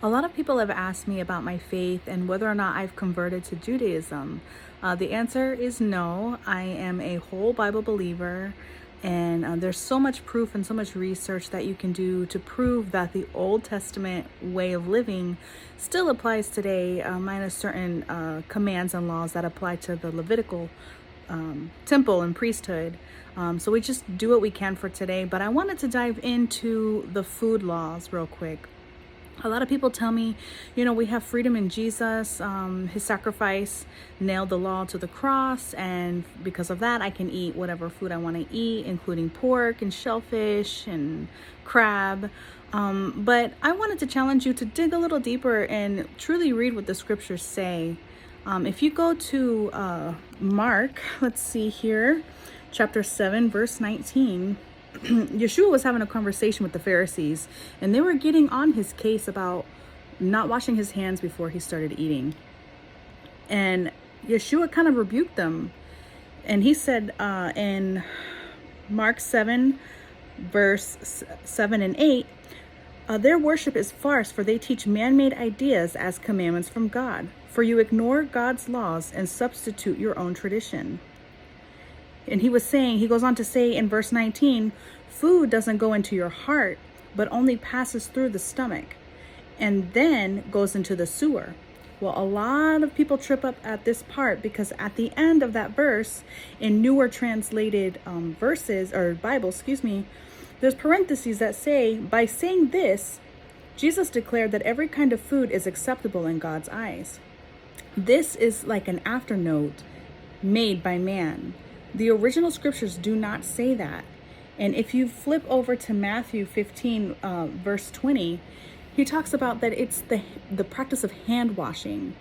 A lot of people have asked me about my faith and whether or not I've converted to Judaism. The answer is no. I am a whole Bible believer, and there's so much proof and so much research that you can do to prove that the Old Testament way of living still applies today, minus certain commands and laws that apply to the Levitical temple and priesthood. So we just do what we can for today. But I wanted to dive into the food laws real quick. A lot of people tell me, we have freedom in Jesus. His sacrifice nailed the law to the cross, and because of that, I can eat whatever food I want to eat, including pork and shellfish and crab. But I wanted to challenge you to dig a little deeper and truly read what the scriptures say. If you go to Mark, let's see here, chapter 7, verse 19. Yeshua was having a conversation with the Pharisees, and they were getting on his case about not washing his hands before he started eating. And Yeshua kind of rebuked them. And he said in Mark 7, verse 7 and 8, their worship is farce, for they teach man-made ideas as commandments from God. For you ignore God's laws and substitute your own tradition. And he goes on to say in verse 19, food doesn't go into your heart, but only passes through the stomach and then goes into the sewer. Well, a lot of people trip up at this part because at the end of that verse, in newer translated verses or Bible, there's parentheses that say, by saying this, Jesus declared that every kind of food is acceptable in God's eyes. This is like an afternote made by man. The original scriptures do not say that. And if you flip over to Matthew 15, verse 20, he talks about that it's the practice of hand washing.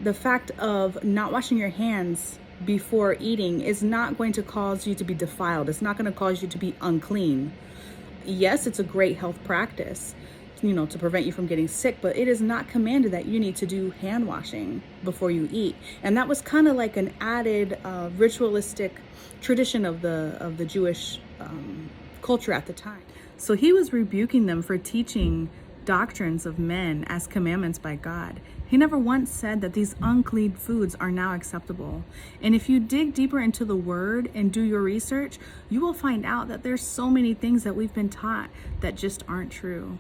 The fact of not washing your hands before eating is not going to cause you to be defiled. It's not going to cause you to be unclean. Yes, it's a great health practice, to prevent you from getting sick, but it is not commanded that you need to do hand washing before you eat. And that was kind of like an added ritualistic tradition of the Jewish culture at the time. So he was rebuking them for teaching doctrines of men as commandments by God. He never once said that these unclean foods are now acceptable. And if you dig deeper into the word and do your research, you will find out that there's so many things that we've been taught that just aren't true.